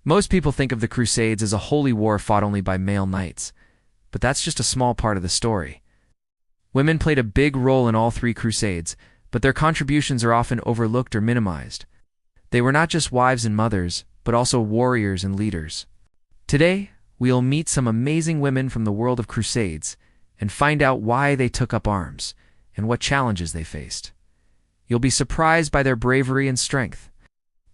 Most people think of the Crusades as a holy war fought only by male knights, but that's just a small part of the story. Women played a big role in all three Crusades, but their contributions are often overlooked or minimized. They were not just wives and mothers, but also warriors and leaders. Today, we'll meet some amazing women from the world of Crusades and find out why they took up arms and what challenges they faced. You'll be surprised by their bravery and strength.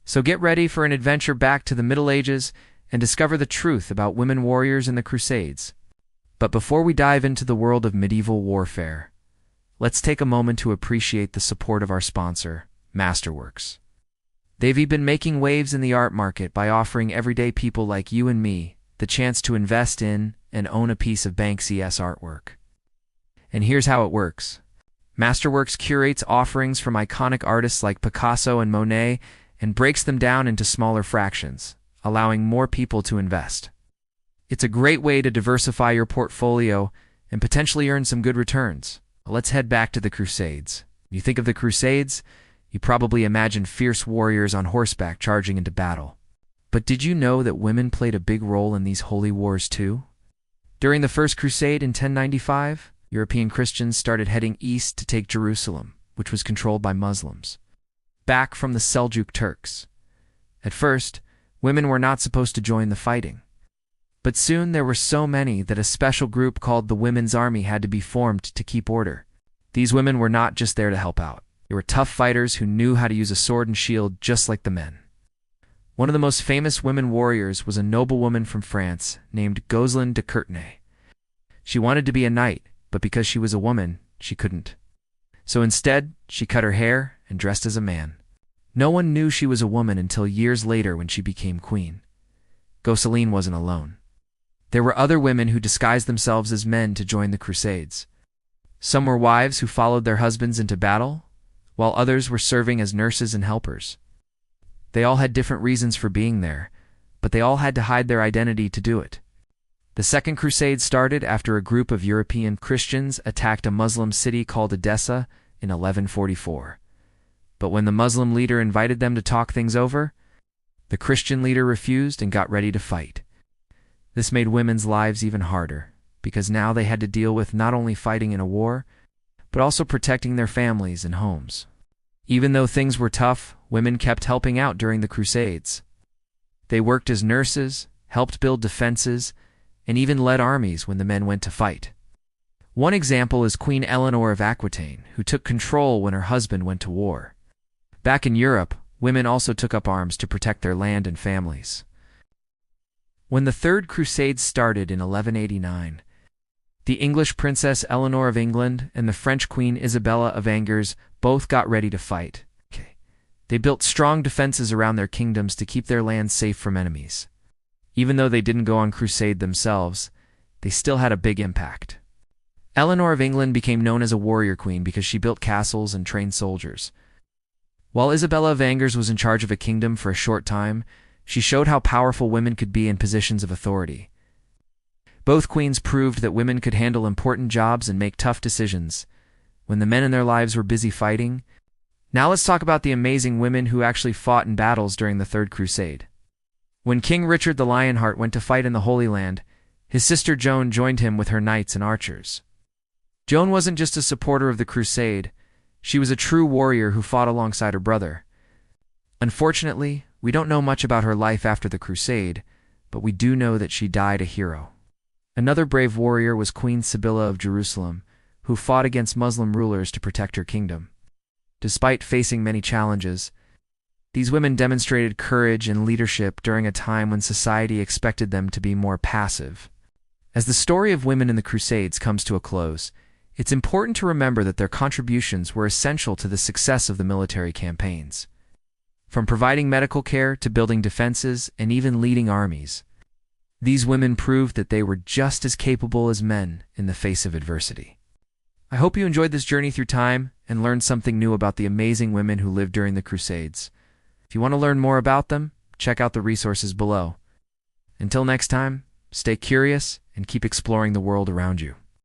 So get ready for an adventure back to the Middle Ages and discover the truth about women warriors in the Crusades. But before we dive into the world of medieval warfare, let's take a moment to appreciate the support of our sponsor, Masterworks. They've been making waves in the art market by offering everyday people like you and me the chance to invest in and own a piece of Banksy's artwork. And here's how it works. Masterworks curates offerings from iconic artists like Picasso and Monet and breaks them down into smaller fractions, allowing more people to invest. It's a great way to diversify your portfolio and potentially earn some good returns. Let's head back to the Crusades. When you think of the Crusades, you probably imagine fierce warriors on horseback charging into battle. But did you know that women played a big role in these holy wars too? During the First Crusade in 1095, European Christians started heading east to take Jerusalem, which was controlled by Muslims, back from the Seljuk Turks. At first, women were not supposed to join the fighting. But soon there were so many that a special group called the Women's Army had to be formed to keep order. These women were not just there to help out. They were tough fighters who knew how to use a sword and shield just like the men. One of the most famous women warriors was a noblewoman from France named Goselin de Courtenay. She wanted to be a knight, but because she was a woman, she couldn't. So instead, she cut her hair and dressed as a man. No one knew she was a woman until years later when she became queen. Goselin wasn't alone. There were other women who disguised themselves as men to join the Crusades. Some were wives who followed their husbands into battle, while others were serving as nurses and helpers. They all had different reasons for being there, but they all had to hide their identity to do it. The Second Crusade started after a group of European Christians attacked a Muslim city called Edessa in 1144. But when the Muslim leader invited them to talk things over, the Christian leader refused and got ready to fight. This made women's lives even harder, because now they had to deal with not only fighting in a war, but also protecting their families and homes. Even though things were tough, women kept helping out during the Crusades. They worked as nurses, helped build defenses, and even led armies when the men went to fight. One example is Queen Eleanor of Aquitaine, who took control when her husband went to war. Back in Europe, women also took up arms to protect their land and families. When the Third Crusade started in 1189, the English Princess Eleanor of England and the French Queen Isabella of Angers both got ready to fight. They built strong defenses around their kingdoms to keep their lands safe from enemies. Even though they didn't go on crusade themselves, they still had a big impact. Eleanor of England became known as a warrior queen because she built castles and trained soldiers. While Isabella of Angers was in charge of a kingdom for a short time, she showed how powerful women could be in positions of authority. Both queens proved that women could handle important jobs and make tough decisions when the men in their lives were busy fighting. Now let's talk about the amazing women who actually fought in battles during the Third Crusade. When King Richard the Lionheart went to fight in the Holy Land, his sister Joan joined him with her knights and archers. Joan wasn't just a supporter of the crusade, she was a true warrior who fought alongside her brother. Unfortunately, we don't know much about her life after the crusade, but we do know that she died a hero. Another brave warrior was Queen Sibylla of Jerusalem, who fought against Muslim rulers to protect her kingdom. Despite facing many challenges, these women demonstrated courage and leadership during a time when society expected them to be more passive. As the story of women in the Crusades comes to a close, it's important to remember that their contributions were essential to the success of the military campaigns. From providing medical care to building defenses and even leading armies, these women proved that they were just as capable as men in the face of adversity. I hope you enjoyed this journey through time and learned something new about the amazing women who lived during the Crusades. If you want to learn more about them, check out the resources below. Until next time, stay curious and keep exploring the world around you.